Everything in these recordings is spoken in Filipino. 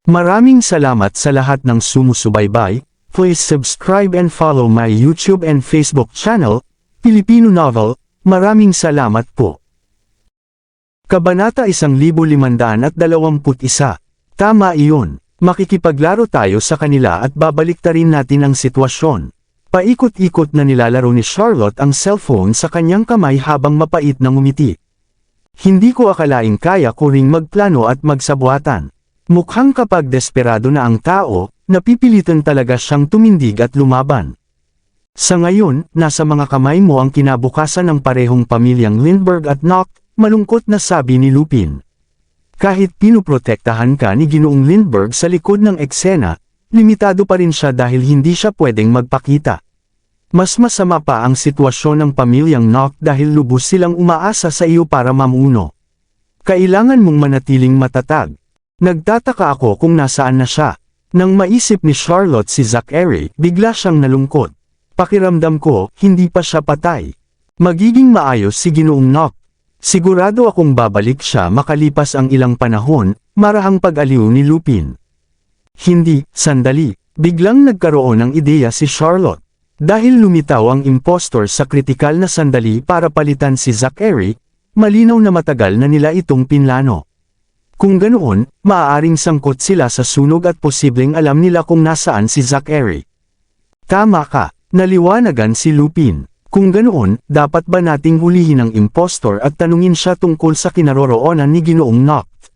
Maraming salamat sa lahat ng sumusubaybay. Please subscribe and follow my YouTube and Facebook channel, Filipino Novel. Maraming salamat po. Kabanata 1521. Tama iyon. Makikipaglaro tayo sa kanila at babaliktarin natin ang sitwasyon. Paikot-ikot na nilalaro ni Charlotte ang cellphone sa kanyang kamay habang mapait na ngumiti. Hindi ko akalaing kaya ko ring magplano at magsabuatan. Mukhang kapag desperado na ang tao, napipilitan talaga siyang tumindig at lumaban. Sa ngayon, nasa mga kamay mo ang kinabukasan ng parehong pamilyang Lindbergh at Noct, malungkot na sabi ni Lupin. Kahit pinuprotektahan ka ni Ginoong Lindbergh sa likod ng eksena, limitado pa rin siya dahil hindi siya pwedeng magpakita. Mas masama pa ang sitwasyon ng pamilyang Noct dahil lubos silang umaasa sa iyo para mamuno. Kailangan mong manatiling matatag. Nagtataka ako kung nasaan na siya. Nang maisip ni Charlotte si Zachary, bigla siyang nalungkot. Pakiramdam ko, hindi pa siya patay. Magiging maayos si Ginoong Noct. Sigurado akong babalik siya makalipas ang ilang panahon, marahang pag-aliw ni Lupin. Hindi, sandali, biglang nagkaroon ng ideya si Charlotte. Dahil lumitaw ang impostor sa kritikal na sandali para palitan si Zachary, malinaw na matagal na nila itong pinlano. Kung ganoon, maaaring sangkot sila sa sunog at posibleng alam nila kung nasaan si Zachary. Tama ka, naliwanagan si Lupin. Kung ganoon, dapat ba nating hulihin ang impostor at tanungin siya tungkol sa kinaroroonan ni Ginoong Noct?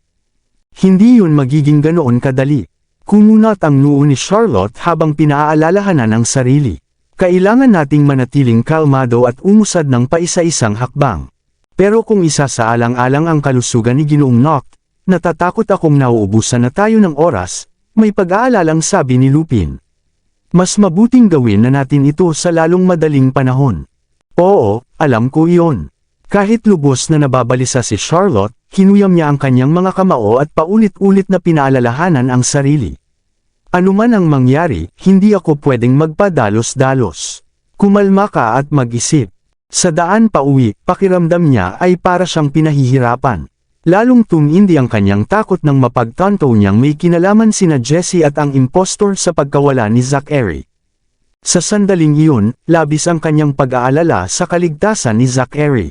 Hindi yun magiging ganoon kadali. Kumunat ang noo ni Charlotte habang pinaalalahanan ang sarili. Kailangan nating manatiling kalmado at umusad ng paisa-isang hakbang. Pero kung isa sa alang-alang ang kalusugan ni Ginoong Noct, natatakot akong nauubusan na tayo ng oras, may pag-aalalang sabi ni Lupin. Mas mabuting gawin na natin ito sa lalong madaling panahon. Oo, alam ko iyon. Kahit lubos na nababalisa si Charlotte, hinuyam niya ang kanyang mga kamao at paulit-ulit na pinaalalahanan ang sarili. Ano man ang mangyari, hindi ako pwedeng magpadalos-dalos. Kumalma ka at mag-isip. Sa daan pauwi, pakiramdam niya ay para siyang pinahihirapan. Lalong tumindi ang kanyang takot nang mapagtanto niyang may kinalaman sina Jessie at ang impostor sa pagkawala ni Zachary. Sa sandaling iyon, labis ang kanyang pag-aalala sa kaligtasan ni Zachary.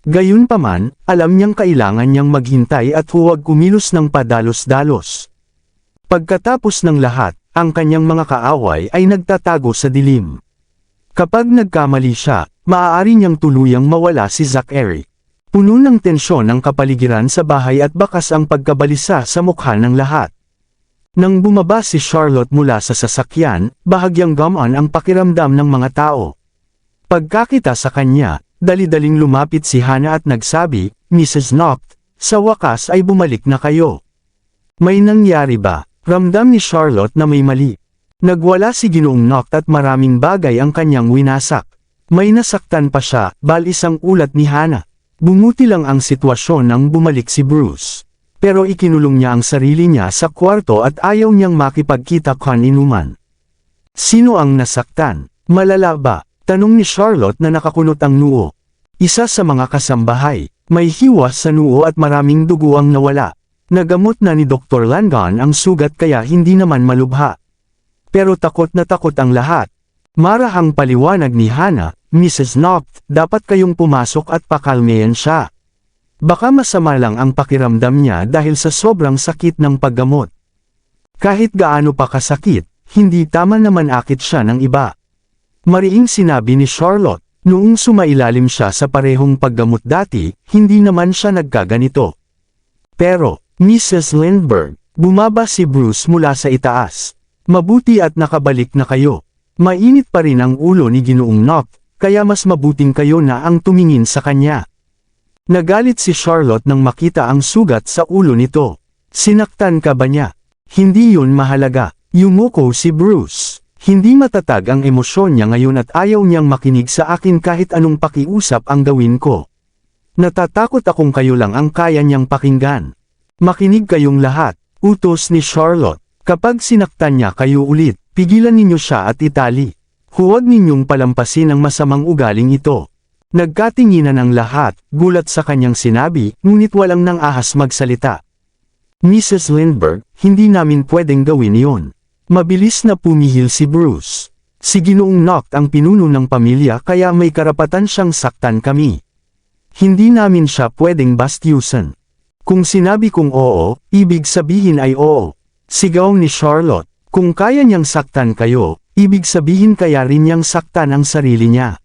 Gayunpaman, alam niyang kailangan niyang maghintay at huwag kumilos ng padalos-dalos. Pagkatapos ng lahat, ang kanyang mga kaaway ay nagtatago sa dilim. Kapag nagkamali siya, maaari niyang tuluyang mawala si Zachary. Puno ng tensyon ang kapaligiran sa bahay at bakas ang pagkabalisa sa mukha ng lahat. Nang bumaba si Charlotte mula sa sasakyan, bahagyang gumaan ang pakiramdam ng mga tao. Pagkakita sa kanya, dali-daling lumapit si Hannah at nagsabi, "Mrs. Noct, sa wakas ay bumalik na kayo." May nangyari ba? Ramdam ni Charlotte na may mali. Nagwala si Ginoong Noct at maraming bagay ang kanyang winasak. May nasaktan pa siya, balis ang ulat ni Hannah. Bumuti lang ang sitwasyon nang bumalik si Bruce. Pero ikinulong niya ang sarili niya sa kwarto at ayaw niyang makipagkita kaninuman. Sino ang nasaktan? Malala ba? Tanong ni Charlotte na nakakunot ang noo. Isa sa mga kasambahay. May hiwas sa noo at maraming dugo ang nawala. Nagamot na ni Dr. Langan ang sugat kaya hindi naman malubha. Pero takot na takot ang lahat. Marahang paliwanag ni Hannah, "Mrs. Noct, dapat kayong pumasok at pakalmeyan siya. Baka masama lang ang pakiramdam niya dahil sa sobrang sakit ng paggamot. Kahit gaano pa kasakit, hindi tama na manakit siya ng iba." Mariing sinabi ni Charlotte, noong sumailalim siya sa parehong paggamot dati, hindi naman siya nagkaganito. Pero, Mrs. Lindbergh, bumaba si Bruce mula sa itaas. "Mabuti at nakabalik na kayo. Mainit pa rin ang ulo ni Ginoong Noct, kaya mas mabuting kayo na ang tumingin sa kanya." Nagalit si Charlotte nang makita ang sugat sa ulo nito. "Sinaktan ka ba niya?" "Hindi yun mahalaga." Yumuko si Bruce. Hindi matatag ang emosyon niya ngayon at ayaw niyang makinig sa akin kahit anong pakiusap ang gawin ko. "Natatakot akong kayo lang ang kaya niyang pakinggan. Makinig kayong lahat," utos ni Charlotte. "Kapag sinaktan niya kayo ulit, pigilan ninyo siya at itali. Huwag ninyong palampasin ang masamang ugaling ito." Nagkatinginan ang lahat, gulat sa kanyang sinabi, ngunit walang nang ahas magsalita. Mrs. Lindbergh, hindi namin pwedeng gawin iyon. Mabilis na pumihil si Bruce. Si Ginoong Noct ang pinuno ng pamilya kaya may karapatan siyang saktan kami. Hindi namin siya pwedeng bastyusan. Kung sinabi kong oo, ibig sabihin ay oo. Sigaw ni Charlotte, kung kaya niyang saktan kayo, ibig sabihin kaya rin niyang saktan ang sarili niya.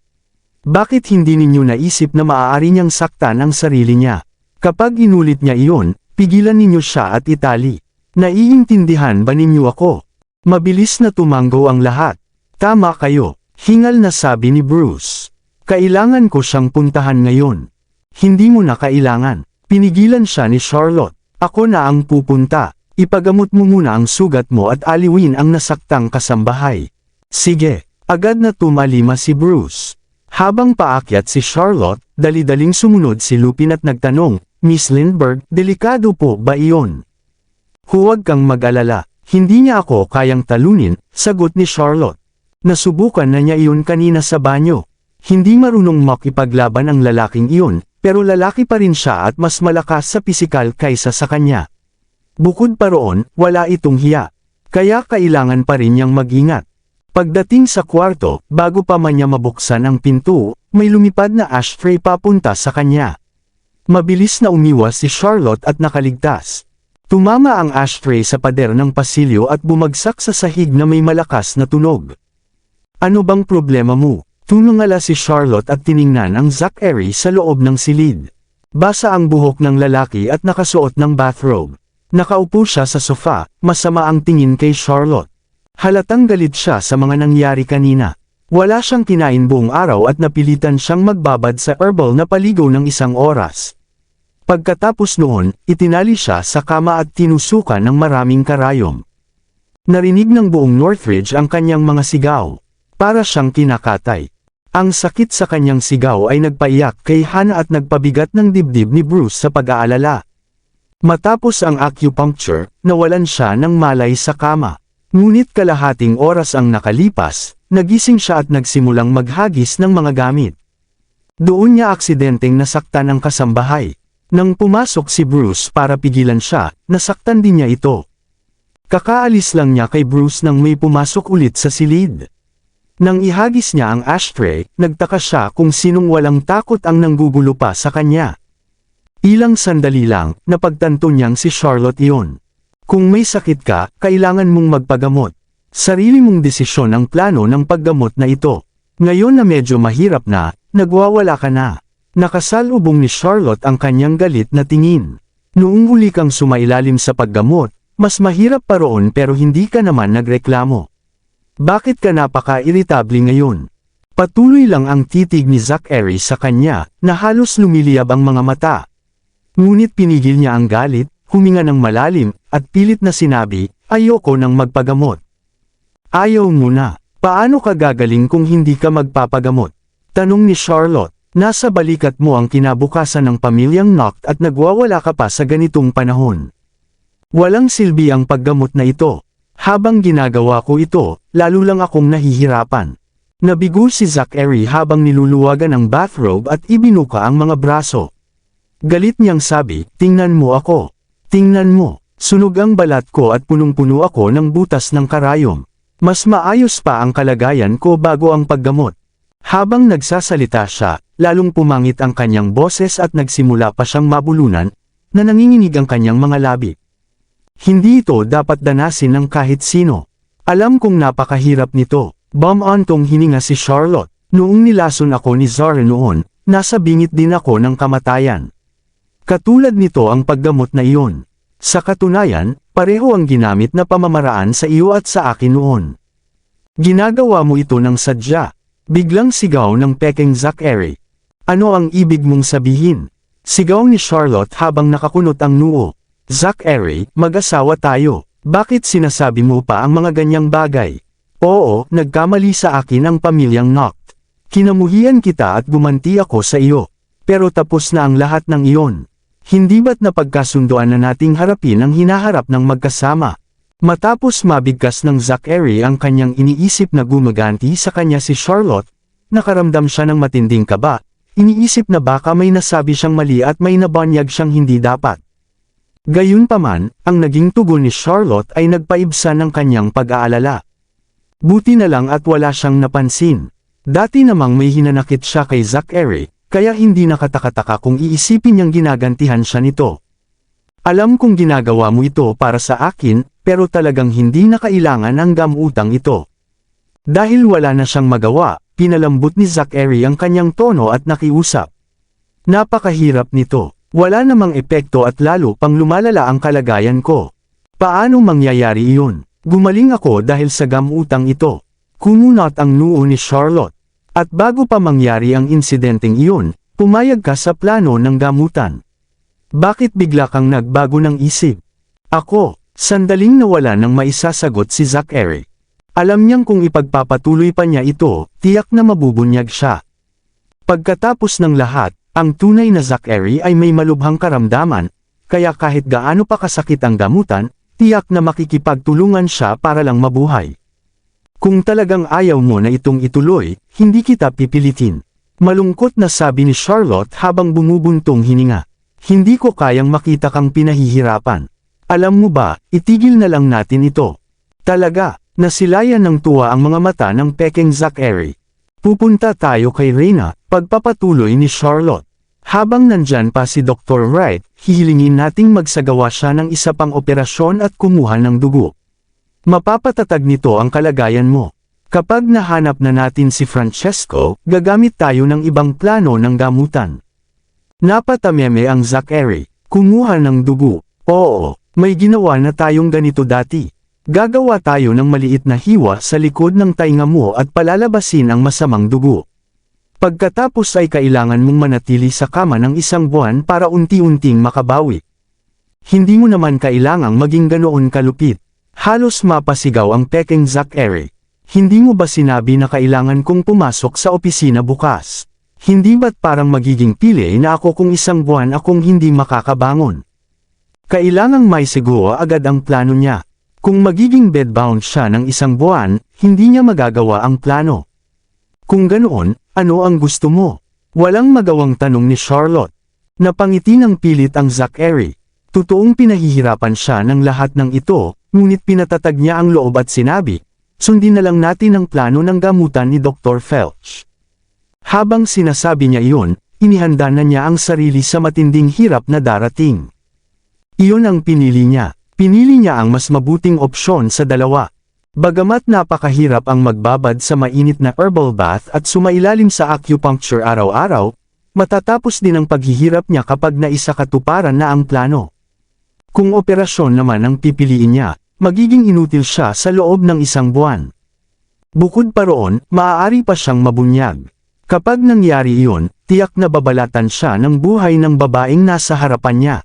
Bakit hindi ninyo naisip na maaari niyang saktan ang sarili niya? Kapag inulit niya iyon, pigilan ninyo siya at itali. Naiintindihan ba ninyo ako? Mabilis na tumango ang lahat. Tama kayo, hingal na sabi ni Bruce. Kailangan ko siyang puntahan ngayon. Hindi mo na kailangan. Pinigilan siya ni Charlotte. Ako na ang pupunta. Ipagamot mo muna ang sugat mo at aliwin ang nasaktang kasambahay. Sige, agad na tumalima si Bruce. Habang paakyat si Charlotte, dali-daling sumunod si Lupin at nagtanong, Miss Lindbergh, delikado po ba iyon? Huwag kang mag-alala, hindi niya ako kayang talunin, sagot ni Charlotte. Nasubukan na niya iyon kanina sa banyo. Hindi marunong makipaglaban ang lalaking iyon, pero lalaki pa rin siya at mas malakas sa pisikal kaysa sa kanya. Bukod pa roon, wala itong hiya. Kaya kailangan pa rin niyang mag-ingat. Pagdating sa kwarto, bago pa man niya mabuksan ang pinto, may lumipad na ashtray papunta sa kanya. Mabilis na umiwas si Charlotte at nakaligtas. Tumama ang ashtray sa pader ng pasilyo at bumagsak sa sahig na may malakas na tunog. Ano bang problema mo? Tumangala si Charlotte at tiningnan ang Zachary sa loob ng silid. Basa ang buhok ng lalaki at nakasuot ng bathrobe. Nakaupo siya sa sofa, masama ang tingin kay Charlotte. Halatang galit siya sa mga nangyari kanina. Wala siyang kinain buong araw at napilitan siyang magbabad sa herbal na paligo ng 1 oras. Pagkatapos noon, itinali siya sa kama at tinusukan ng maraming karayom. Narinig ng buong Northridge ang kanyang mga sigaw. Para siyang kinakatay. Ang sakit sa kanyang sigaw ay nagpaiyak kay Hannah at nagpabigat ng dibdib ni Bruce sa pag-aalala. Matapos ang acupuncture, nawalan siya ng malay sa kama. Ngunit kalahating oras ang nakalipas, nagising siya at nagsimulang maghagis ng mga gamit. Doon niya aksidenteng nasaktan ang kasambahay. Nang pumasok si Bruce para pigilan siya, nasaktan din niya ito. Kakaalis lang niya kay Bruce nang may pumasok ulit sa silid. Nang ihagis niya ang ashtray, nagtaka siya kung sinong walang takot ang nanggugulo pa sa kanya. Ilang sandali lang, napagtanto niyang si Charlotte iyon. Kung may sakit ka, kailangan mong magpagamot. Sarili mong desisyon ang plano ng paggamot na ito. Ngayon na medyo mahirap na, nagwawala ka na. Nakasalubong ni Charlotte ang kanyang galit na tingin. Noong huli kang sumailalim sa paggamot, mas mahirap pa roon pero hindi ka naman nagreklamo. Bakit ka napaka-irritable ngayon? Patuloy lang ang titig ni Zachary sa kanya, na halos lumiliyab ang mga mata. Ngunit pinigil niya ang galit, huminga ng malalim, at pilit na sinabi, ayoko nang magpagamot. Ayaw mo na. Paano ka gagaling kung hindi ka magpapagamot? Tanong ni Charlotte. Nasa balikat mo ang kinabukasan ng pamilyang Noct at nagwawala ka pa sa ganitong panahon. Walang silbi ang paggamot na ito. Habang ginagawa ko ito, lalo lang akong nahihirapan. Nabigo si Zachary habang niluluwagan ang bathrobe at ibinuka ang mga braso. Galit niyang sabi, tingnan mo ako. Tingnan mo, sunog ang balat ko at punong-puno ako ng butas ng karayom. Mas maayos pa ang kalagayan ko bago ang paggamot. Habang nagsasalita siya, lalong pumangit ang kanyang boses at nagsimula pa siyang mabulunan, na nanginginig ang kanyang mga labi. Hindi ito dapat danasin ng kahit sino. Alam kong napakahirap nito. Bumantong hininga si Charlotte. Noong nilason ako ni Zara noon, nasa bingit din ako ng kamatayan. Katulad nito ang paggamot na iyon. Sa katunayan, pareho ang ginamit na pamamaraan sa iyo at sa akin noon. Ginagawa mo ito ng sadya. Biglang sigaw ng peking Zachary. Ano ang ibig mong sabihin? Sigaw ni Charlotte habang nakakunot ang noo. Zachary, mag-asawa tayo. Bakit sinasabi mo pa ang mga ganyang bagay? Oo, nagkamali sa akin ang pamilyang Noct. Kinamuhian kita at gumanti ako sa iyo. Pero tapos na ang lahat ng iyon. Hindi ba't napagkasunduan na nating harapin ang hinaharap ng magkasama? Matapos mabigkas ng Zachary ang kanyang iniisip na gumaganti sa kanya si Charlotte, nakaramdam siya ng matinding kaba, iniisip na baka may nasabi siyang mali at may nabanyag siyang hindi dapat. Gayunpaman, ang naging tugon ni Charlotte ay nagpaibsa ng kanyang pag-aalala. Buti na lang at wala siyang napansin. Dati namang may hinanakit siya kay Zachary, kaya hindi nakataka-taka kung iisipin niyang ginagantihan siya nito. Alam kong ginagawa mo ito para sa akin, pero talagang hindi na kailangan ang gamutang ito. Dahil wala na siyang magawa, pinalambot ni Zachary ang kanyang tono at nakiusap. Napakahirap nito. Wala namang epekto at lalo pang lumalala ang kalagayan ko. Paano mangyayari iyon? Gumaling ako dahil sa gamutang ito. Kumunot ang noo ni Charlotte. At bago pa mangyari ang insidenteng iyon, pumayag ka sa plano ng gamutan. Bakit bigla kang nagbago ng isip? Ako, sandaling nawala ng maisasagot si Zachary. Alam niyang kung ipagpapatuloy pa niya ito, tiyak na mabubunyag siya. Pagkatapos ng lahat, ang tunay na Zachary ay may malubhang karamdaman, kaya kahit gaano pa kasakit ang gamutan, tiyak na makikipagtulungan siya para lang mabuhay. Kung talagang ayaw mo na itong ituloy, hindi kita pipilitin. Malungkot na sabi ni Charlotte habang bumubuntong hininga. Hindi ko kayang makita kang pinahihirapan. Alam mo ba, itigil na lang natin ito. Talaga, nasilayan ng tuwa ang mga mata ng pekeng Zachary. Pupunta tayo kay Reyna, pagpapatuloy ni Charlotte. Habang nandyan pa si Dr. Wright, hihilingin nating magsagawa siya ng isa pang operasyon at kumuha ng dugo. Mapapatatag nito ang kalagayan mo. Kapag nahanap na natin si Francesco, gagamit tayo ng ibang plano ng gamutan. Napatameme ang Zachary. Kumuha ng dugo. Oo, may ginawa na tayong ganito dati. Gagawa tayo ng maliit na hiwa sa likod ng tainga mo at palalabasin ang masamang dugo. Pagkatapos ay kailangan mong manatili sa kama ng 1 buwan para unti-unting makabawi. Hindi mo naman kailangang maging ganoon kalupit. Halos mapasigaw ang pekeng Zachary. Hindi mo ba sinabi na kailangan kong pumasok sa opisina bukas? Hindi ba't parang magiging pili na ako kung 1 buwan akong hindi makakabangon? Kailangang may siguro agad ang plano niya. Kung magiging bedbound siya ng 1 buwan, hindi niya magagawa ang plano. Kung ganoon, ano ang gusto mo? Walang magawang tanong ni Charlotte. Napangiti ng pilit ang Zachary. Totoong pinahihirapan siya ng lahat ng ito, ngunit pinatatag niya ang loob at sinabi, sundin na lang natin ang plano ng gamutan ni Dr. Felch. Habang sinasabi niya iyon, inihanda na niya ang sarili sa matinding hirap na darating. Iyon ang pinili niya. Pinili niya ang mas mabuting opsyon sa dalawa. Bagamat napakahirap ang magbabad sa mainit na herbal bath at sumailalim sa acupuncture araw-araw, matatapos din ang paghihirap niya kapag naisakatuparan na ang plano. Kung operasyon naman ang pipiliin niya, magiging inutil siya sa loob ng 1 buwan. Bukod pa roon, maaari pa siyang mabunyag. Kapag nangyari iyon, tiyak na babalatan siya ng buhay ng babaeng nasa harapan niya.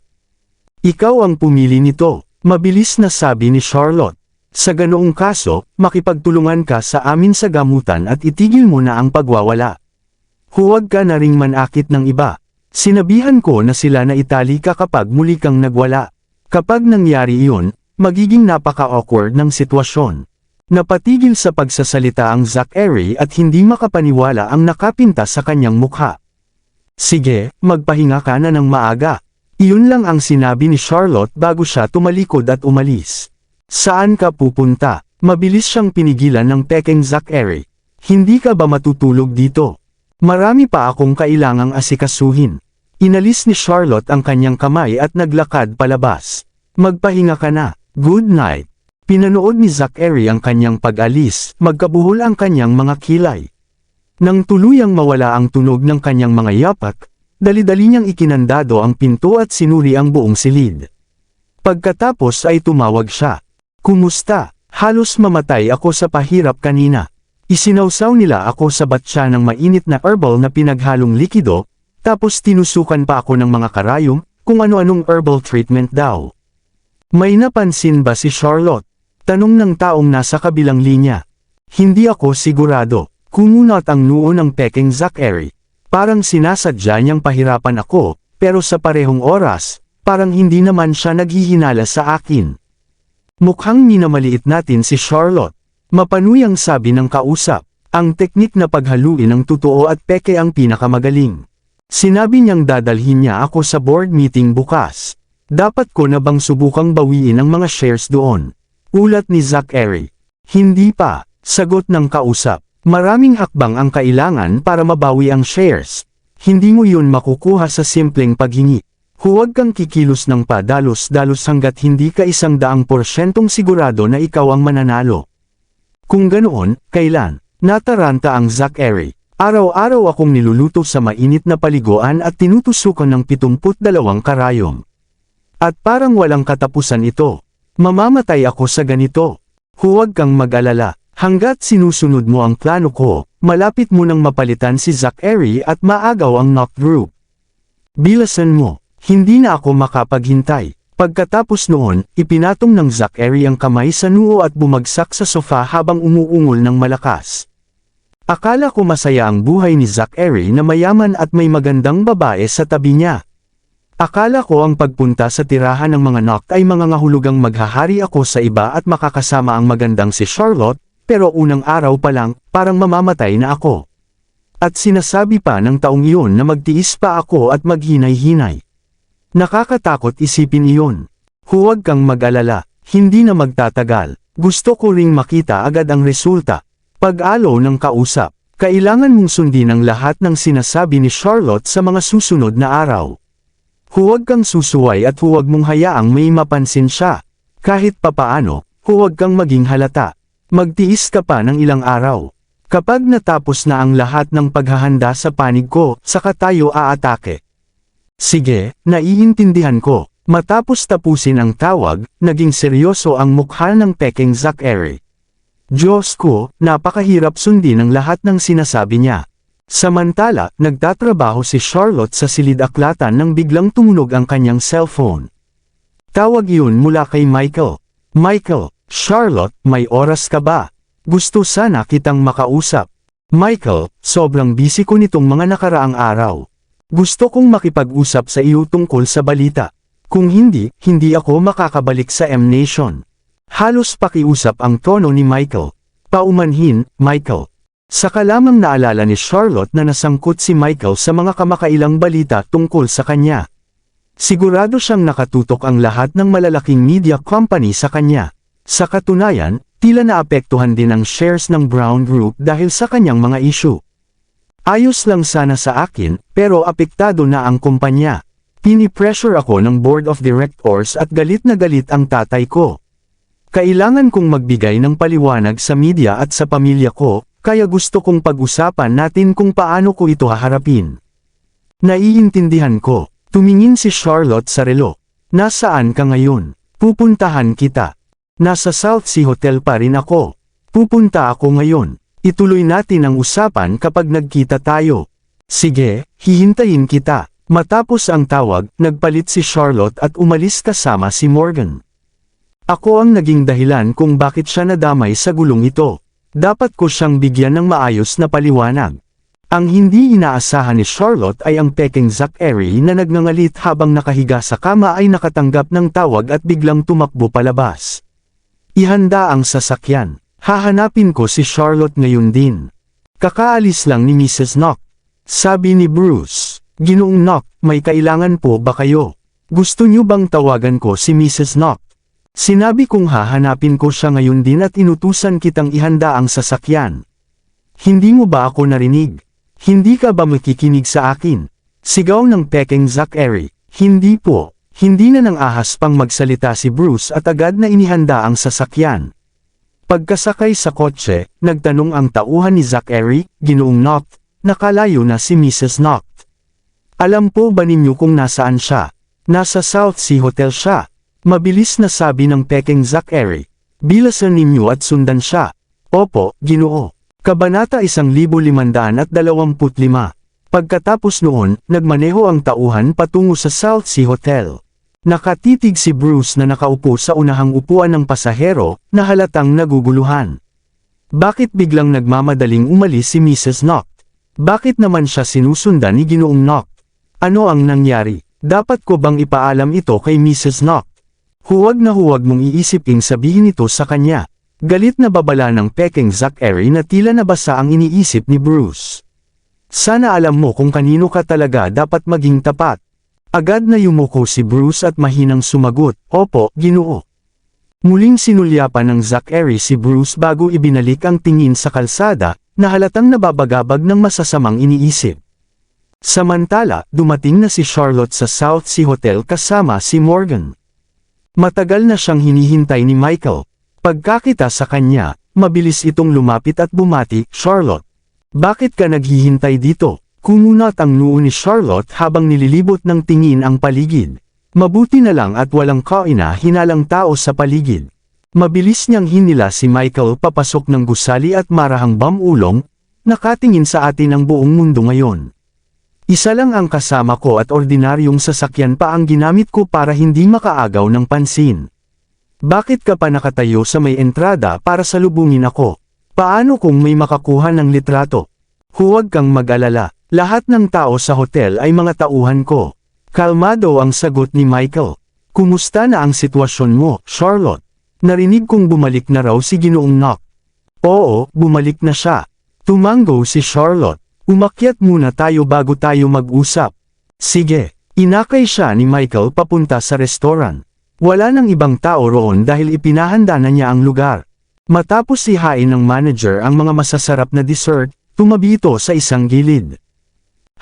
Ikaw ang pumili nito, mabilis na sabi ni Charlotte. Sa ganoong kaso, makipagtulungan ka sa amin sa gamutan at itigil mo na ang pagwawala. Huwag ka na ring manakit ng iba. Sinabihan ko na sila na itali ka kapag muli kang nagwala. Kapag nangyari iyon, magiging napaka-awkward ng sitwasyon. Napatigil sa pagsasalita ang Zachary at hindi makapaniwala ang nakapinta sa kanyang mukha. Sige, magpahinga ka na ng maaga. Iyon lang ang sinabi ni Charlotte bago siya tumalikod at umalis. Saan ka pupunta? Mabilis siyang pinigilan ng pekeng Zachary. Hindi ka ba matutulog dito? Marami pa akong kailangang asikasuhin. Inalis ni Charlotte ang kanyang kamay at naglakad palabas. Magpahinga ka na. Good night. Pinanood ni Zachary ang kanyang pag-alis, magkabuhol ang kanyang mga kilay. Nang tuluyang mawala ang tunog ng kanyang mga yapak, dali-dali niyang ikinandado ang pinto at sinuri ang buong silid. Pagkatapos ay tumawag siya. Kumusta? Halos mamatay ako sa pahirap kanina. Isinawsaw nila ako sa batya ng mainit na herbal na pinaghalong likido, tapos tinusukan pa ako ng mga karayom, kung ano-anong herbal treatment daw. May napansin ba si Charlotte? Tanong ng taong nasa kabilang linya. Hindi ako sigurado. Kumunot ang noo ng pekeng Zachary. Parang sinasadya niyang pahirapan ako, pero sa parehong oras, parang hindi naman siya naghihinala sa akin. Mukhang minamaliit natin si Charlotte. Mapanuyang sabi ng kausap, ang teknik na paghaluin ng totoo at peke ang pinakamagaling. Sinabi niyang dadalhin niya ako sa board meeting bukas. Dapat ko na bang subukang bawiin ang mga shares doon? Ulat ni Zachary. Hindi pa, sagot ng kausap. Maraming hakbang ang kailangan para mabawi ang shares. Hindi mo yun makukuha sa simpleng paghingi. Huwag kang kikilos ng padalos-dalos hanggat hindi ka 100% sigurado na ikaw ang mananalo. Kung ganoon, kailan? Nataranta ang Zachary. Araw-araw akong niluluto sa mainit na paliguan at tinutusukan ng 72 karayom. At parang walang katapusan ito. Mamamatay ako sa ganito. Huwag kang mag-alala. Hanggat sinusunod mo ang plano ko, malapit mo nang mapalitan si Zachary at maagaw ang knock group. Bilasan mo. Hindi na ako makapaghintay. Pagkatapos noon, ipinatong ng Zachary ang kamay sa noo at bumagsak sa sofa habang umuungol ng malakas. Akala ko masaya ang buhay ni Zachary na mayaman at may magandang babae sa tabi niya. Akala ko ang pagpunta sa tirahan ng mga knock ay mangangahulugang maghahari ako sa iba at makakasama ang magandang si Charlotte, pero unang araw pa lang, parang mamamatay na ako. At sinasabi pa ng taong iyon na magtiis pa ako at maghinay-hinay. Nakakatakot isipin iyon. Huwag kang mag-alala, hindi na magtatagal. Gusto ko ring makita agad ang resulta. Pag-alo ng kausap, kailangan mong sundin ang lahat ng sinasabi ni Charlotte sa mga susunod na araw. Huwag kang susuway at huwag mong hayaang may mapansin siya. Kahit papaano, huwag kang maging halata. Magtiis ka pa ng ilang araw. Kapag natapos na ang lahat ng paghahanda sa panig ko, saka tayo aatake. Sige, naiintindihan ko. Matapos tapusin ang tawag, naging seryoso ang mukha ng peking Zachary. Diyos ko, napakahirap sundin ang lahat ng sinasabi niya. Samantala, nagtatrabaho si Charlotte sa silid-aklatan nang biglang tumunog ang kanyang cellphone. Tawag yun mula kay Michael. Michael, Charlotte, may oras ka ba? Gusto sana kitang makausap. Michael, sobrang busy ko nitong mga nakaraang araw. Gusto kong makipag-usap sa iyo tungkol sa balita. Kung hindi, hindi ako makakabalik sa M-Nation. Halos pakiusap ang tono ni Michael. Paumanhin, Michael. Saka lamang naalala ni Charlotte na nasangkot si Michael sa mga kamakailang balita tungkol sa kanya. Sigurado siyang nakatutok ang lahat ng malalaking media company sa kanya. Sa katunayan, tila naapektuhan din ang shares ng Brown Group dahil sa kanyang mga issue. Ayos lang sana sa akin, pero apektado na ang kumpanya. Pinipressure ako ng board of directors at galit na galit ang tatay ko. Kailangan kong magbigay ng paliwanag sa media at sa pamilya ko, kaya gusto kong pag-usapan natin kung paano ko ito haharapin. Naiintindihan ko. Tumingin si Charlotte sa relo. Nasaan ka ngayon? Pupuntahan kita. Nasa South Sea Hotel pa rin ako. Pupunta ako ngayon. Ituloy natin ang usapan kapag nagkita tayo. Sige, hihintayin kita. Matapos ang tawag, nagpalit si Charlotte at umalis kasama si Morgan. Ako ang naging dahilan kung bakit siya nadamay sa gulong ito. Dapat ko siyang bigyan ng maayos na paliwanag. Ang hindi inaasahan ni Charlotte ay ang peking Zachary na nagngangalit habang nakahiga sa kama ay nakatanggap ng tawag at biglang tumakbo palabas. Ihanda ang sasakyan. Hahanapin ko si Charlotte ngayon din. Kakaalis lang ni Mrs. Knock. Sabi ni Bruce, Ginoong Knock, may kailangan po ba kayo? Gusto niyo bang tawagan ko si Mrs. Knock? Sinabi kong hahanapin ko siya ngayon din at inutusan kitang ihanda ang sasakyan. Hindi mo ba ako narinig? Hindi ka ba makikinig sa akin? Sigaw ng peking Zachary. Hindi po. Hindi na nang ahas pang magsalita si Bruce at agad na inihanda ang sasakyan. Pagkasakay sa kotse, nagtanong ang tauhan ni Zachary, Ginoong Knock, nakalayo na si Mrs. Knock. Alam po ba ninyo kung nasaan siya? Nasa South Sea Hotel siya. Mabilis na sabi ng peking Zachary. Bilasan ninyo at sundan siya. Opo, Ginoo. Kabanata 1525. Pagkatapos noon, nagmaneho ang tauhan patungo sa South Sea Hotel. Nakatitig si Bruce na nakaupo sa unahang upuan ng pasahero, na halatang naguguluhan. Bakit biglang nagmamadaling umalis si Mrs. Knock? Bakit naman siya sinusundan ni Ginoong Knock? Ano ang nangyari? Dapat ko bang ipaalam ito kay Mrs. Knock? Huwag na huwag mong iisiping sabihin ito sa kanya. Galit na babala ng peking Zachary na tila nabasa ang iniisip ni Bruce. Sana alam mo kung kanino ka talaga dapat maging tapat. Agad na yumuko si Bruce at mahinang sumagot, "Opo, Ginoo." Muling sinulyapan ng Zachary si Bruce bago ibinalik ang tingin sa kalsada, na halatang nababagabag ng masasamang iniisip. Samantala, dumating na si Charlotte sa South Sea Hotel kasama si Morgan. Matagal na siyang hinihintay ni Michael. Pagkakita sa kanya, mabilis itong lumapit at bumati, "Charlotte, bakit ka naghihintay dito?" Kumunat ang noo ni Charlotte habang nililibot ng tingin ang paligid. Mabuti na lang at walang kaina-hinalang tao sa paligid. Mabilis niyang hinila si Michael papasok ng gusali at marahang bamulong, "Nakatingin sa atin ang buong mundo ngayon. Isa lang ang kasama ko at ordinaryong sasakyan pa ang ginamit ko para hindi makaagaw ng pansin. Bakit ka pa nakatayo sa may entrada para salubungin ako? Paano kung may makakuha ng litrato? Huwag kang mag-alala. Lahat ng tao sa hotel ay mga tauhan ko." Kalmado ang sagot ni Michael. "Kumusta na ang sitwasyon mo, Charlotte? Narinig kong bumalik na raw si Ginoong Knock." "Oo, bumalik na siya." Tumango si Charlotte. "Umakyat muna tayo bago tayo mag-usap." "Sige." Inakay siya ni Michael papunta sa restaurant. Wala nang ibang tao roon dahil ipinahanda na niya ang lugar. Matapos ihain ng manager ang mga masasarap na dessert, tumabi ito sa isang gilid.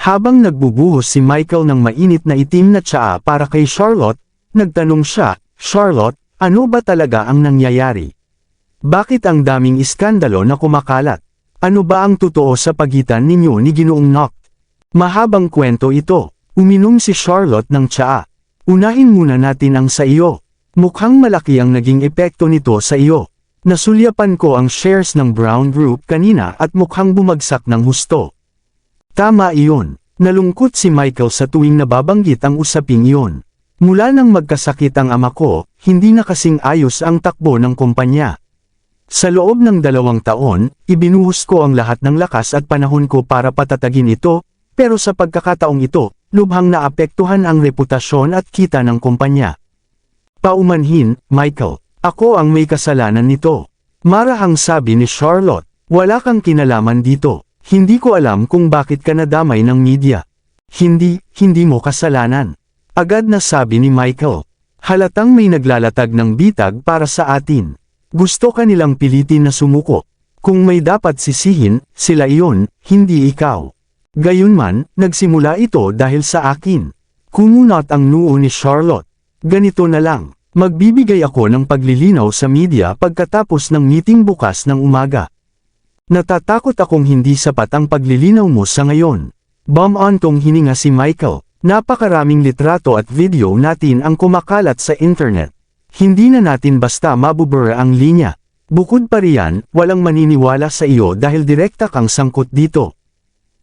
Habang nagbubuhos si Michael ng mainit na itim na tsaa para kay Charlotte, nagtanong siya, "Charlotte, ano ba talaga ang nangyayari? Bakit ang daming iskandalo na kumakalat? Ano ba ang totoo sa pagitan ninyo ni Ginoong Knock?" "Mahabang kwento ito." Uminom si Charlotte ng tsaa. "Unahin muna natin ang sa iyo. Mukhang malaki ang naging epekto nito sa iyo. Nasulyapan ko ang shares ng Brown Group kanina at mukhang bumagsak ng husto." "Tama iyon." Nalungkot si Michael sa tuwing nababanggit ang usaping iyon. "Mula nang magkasakit ang ama ko, hindi na kasing ayos ang takbo ng kumpanya. Sa loob ng 2 taon, ibinuhos ko ang lahat ng lakas at panahon ko para patatagin ito, pero sa pagkakataong ito, lubhang naapektuhan ang reputasyon at kita ng kumpanya. Paumanhin, Michael, ako ang may kasalanan nito." Marahang sabi ni Charlotte, "Wala kang kinalaman dito. Hindi ko alam kung bakit ka nadamay ng media." Hindi mo kasalanan." Agad na sabi ni Michael. "Halatang may naglalatag ng bitag para sa atin. Gusto ka nilang pilitin na sumuko. Kung may dapat sisihin, sila iyon, hindi ikaw. Gayunman, nagsimula ito dahil sa akin." Kumunat ang noo ni Charlotte. "Ganito na lang, magbibigay ako ng paglilinaw sa media pagkatapos ng meeting bukas ng umaga. Natatakot akong hindi sapat ang paglilinaw mo sa ngayon." Bumantong hininga si Michael. "Napakaraming litrato at video natin ang kumakalat sa internet. Hindi na natin basta mabubura ang linya. Bukod pa riyan, walang maniniwala sa iyo dahil direkta kang sangkot dito.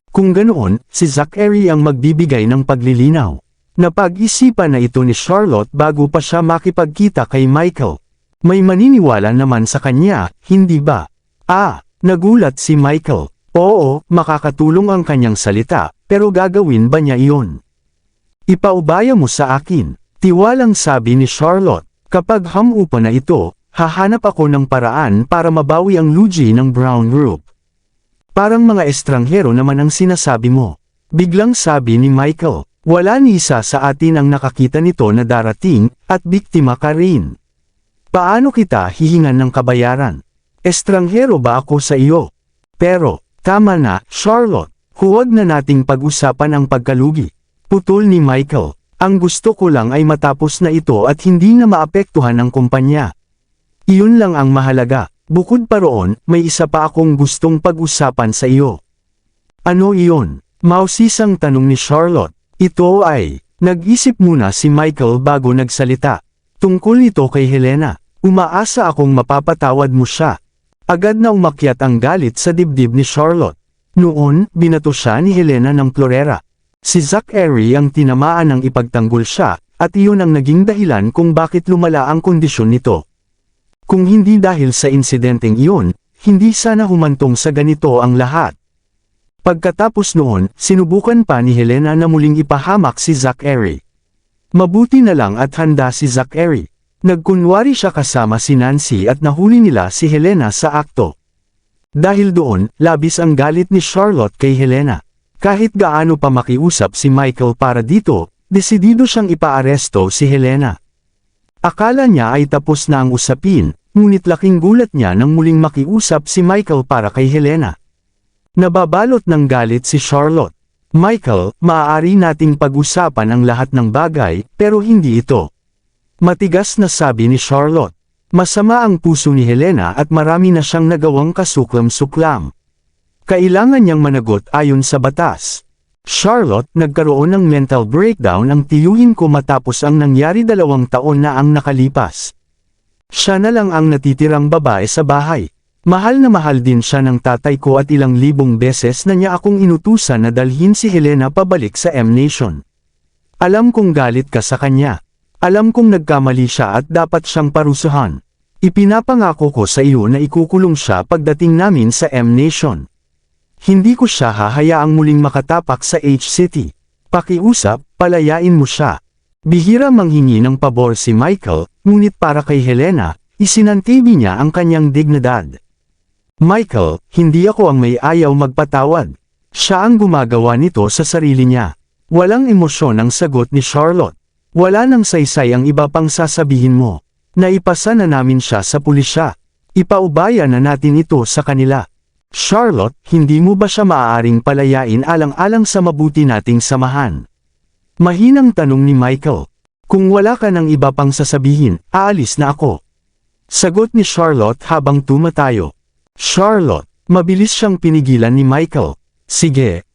Kung ganoon, si Zachary ang magbibigay ng paglilinaw." Napag-isipan na ito ni Charlotte bago pa siya makipagkita kay Michael. May maniniwala naman sa kanya, hindi ba? Nagulat si Michael. Oo, makakatulong ang kanyang salita, pero gagawin ba niya iyon? "Ipaubaya mo sa akin," tiwalang sabi ni Charlotte. "Kapag hamupa na ito, hahanap ako ng paraan para mabawi ang lugi ng Brown Group." "Parang mga estranghero naman ang sinasabi mo." Biglang sabi ni Michael. "Wala ni isa sa atin ang nakakita nito na darating, at biktima ka rin. Paano kita hihingan ng kabayaran? Estranghero ba ako sa iyo? Pero, tama na, Charlotte, huwag na nating pag-usapan ang pagkalugi." Putol ni Michael. "Ang gusto ko lang ay matapos na ito at hindi na maapektuhan ang kumpanya. Iyon lang ang mahalaga. Bukod pa roon, may isa pa akong gustong pag-usapan sa iyo." "Ano iyon?" Mausisang tanong ni Charlotte. "Ito ay..." Nag-isip muna si Michael bago nagsalita. "Tungkol ito kay Helena. Umaasa akong mapapatawad mo siya." Agad na umakyat ang galit sa dibdib ni Charlotte. Noon, binato siya ni Helena ng klorera. Si Zachary ang tinamaan ng ipagtanggol siya, at iyon ang naging dahilan kung bakit lumala ang kondisyon nito. Kung hindi dahil sa insidenteng iyon, hindi sana humantong sa ganito ang lahat. Pagkatapos noon, sinubukan pa ni Helena na muling ipahamak si Zachary. Mabuti na lang at handa si Zachary. Nagkunwari siya kasama si Nancy at nahuli nila si Helena sa akto. Dahil doon, labis ang galit ni Charlotte kay Helena. Kahit gaano pa makiusap si Michael para dito, Desidido siyang ipaaresto si Helena. Akala niya ay tapos na ang usapin, ngunit laking gulat niya nang muling makiusap si Michael para kay Helena. Nababalot ng galit si Charlotte. Michael, maaari nating pag-usapan ang lahat ng bagay, pero hindi ito. Matigas na sabi ni Charlotte. Masama ang puso ni Helena at marami na siyang nagawang kasuklam-suklam. Kailangan niyang managot ayon sa batas. Charlotte, nagkaroon ng mental breakdown ang tiyuhin ko matapos ang nangyari 2 taon na ang nakalipas. Siya na lang ang natitirang babae sa bahay. Mahal na mahal din siya ng tatay ko at ilang libong beses na niya akong inutusan na dalhin si Helena pabalik sa M-Nation. Alam kong galit ka sa kanya. Alam kong nagkamali siya at dapat siyang parusahan. Ipinapangako ko sa iyo na ikukulong siya pagdating namin sa M-Nation. Hindi ko siya hahayaang muling makatapak sa H-City. Pakiusap, palayain mo siya. Bihira manghingi ng pabor si Michael, ngunit para kay Helena, isinantibi niya ang kanyang dignidad. Michael, hindi ako ang may ayaw magpatawad. Siya ang gumagawa nito sa sarili niya. Walang emosyon ang sagot ni Charlotte. Wala nang saysay ang iba pang sasabihin mo. Naipasa na namin siya sa pulisya. Ipaubaya na natin ito sa kanila. Charlotte, hindi mo ba siya maaaring palayain alang-alang sa mabuti nating samahan? Mahinang tanong ni Michael. Kung wala ka ng iba pang sasabihin, aalis na ako. Sagot ni Charlotte habang tumatayo. Charlotte, mabilis siyang pinigilan ni Michael. Sige,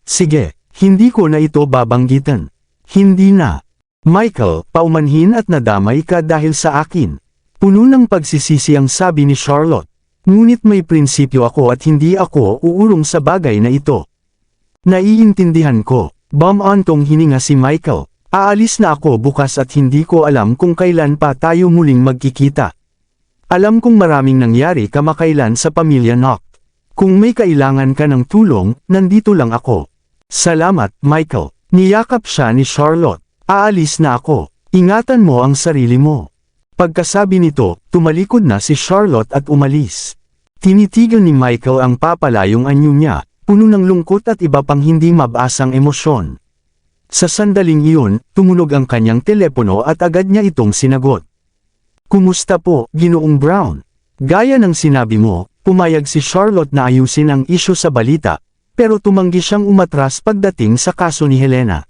hindi ko na ito babanggitan. Hindi na. Michael, paumanhin at nadamay ka dahil sa akin. Puno ng pagsisisi ang sabi ni Charlotte. Ngunit may prinsipyo ako at hindi ako uurong sa bagay na ito. Naiintindihan ko. Bum-ontong hininga si Michael. Aalis na ako bukas at hindi ko alam kung kailan pa tayo muling magkikita. Alam kong maraming nangyari kamakailan sa pamilya Noct. Kung may kailangan ka ng tulong, nandito lang ako. Salamat, Michael. Niyakap siya ni Charlotte. Aalis na ako. Ingatan mo ang sarili mo. Pagkasabi nito, tumalikod na si Charlotte at umalis. Tinitigil ni Michael ang papalayong anyo niya, puno ng lungkot at iba pang hindi mabasang emosyon. Sa sandaling iyon, tumunog ang kanyang telepono at agad niya itong sinagot. Kumusta po, Ginoong Brown? Gaya ng sinabi mo, pumayag si Charlotte na ayusin ang isyu sa balita, pero tumanggi siyang umatras pagdating sa kaso ni Helena.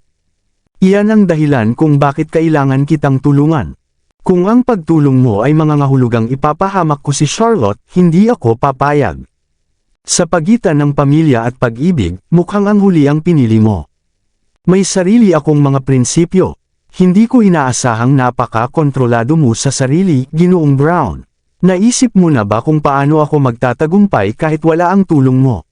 Iyan ang dahilan kung bakit kailangan kitang tulungan. Kung ang pagtulong mo ay mangangahulugang ipapahamak ko si Charlotte, hindi ako papayag. Sa pagitan ng pamilya at pag-ibig, mukhang ang huli ang pinili mo. May sarili akong mga prinsipyo. Hindi ko inaasahang napaka-kontrolado mo sa sarili, Ginoong Brown. Naisip mo na ba kung paano ako magtatagumpay kahit wala ang tulong mo?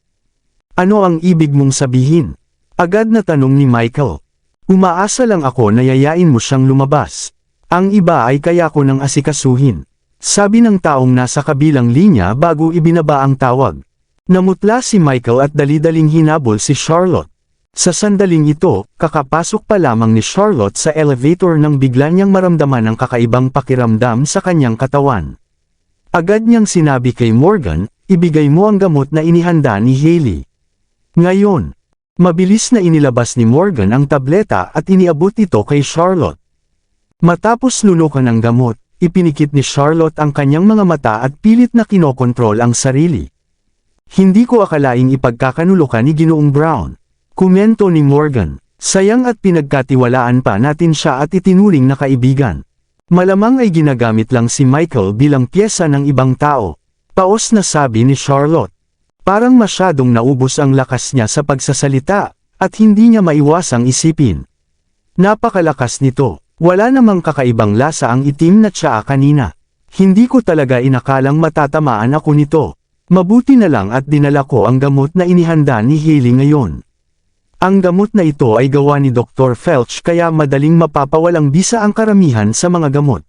Ano ang ibig mong sabihin? Agad na tanong ni Michael. Umaasa lang ako na yayain mo siyang lumabas. Ang iba ay kaya ko nang asikasuhin. Sabi ng taong nasa kabilang linya bago ibinaba ang tawag. Namutla si Michael at dali-daling hinabol si Charlotte. Sa sandaling ito, kakapasok pa lamang ni Charlotte sa elevator nang bigla niyang maramdaman ang kakaibang pakiramdam sa kanyang katawan. Agad niyang sinabi kay Morgan, ibigay mo ang gamot na inihanda ni Hailey. Ngayon, mabilis na inilabas ni Morgan ang tableta at iniabot ito kay Charlotte. Matapos lunukan ang gamot, ipinikit ni Charlotte ang kanyang mga mata at pilit na kinokontrol ang sarili. Hindi ko akalaing ipagkakanulukan ni Ginoong Brown. Komento ni Morgan, sayang at pinagkatiwalaan pa natin siya at itinuring na kaibigan. Malamang ay ginagamit lang si Michael bilang pyesa ng ibang tao. Paos na sabi ni Charlotte. Parang masyadong naubos ang lakas niya sa pagsasalita, at hindi niya maiwasang isipin. Napakalakas nito, wala namang kakaibang lasa ang itim na tsaa kanina. Hindi ko talaga inakalang matatamaan ako nito. Mabuti na lang at dinala ko ang gamot na inihanda ni Hailey ngayon. Ang gamot na ito ay gawa ni Dr. Felch kaya madaling mapapawalang bisa ang karamihan sa mga gamot.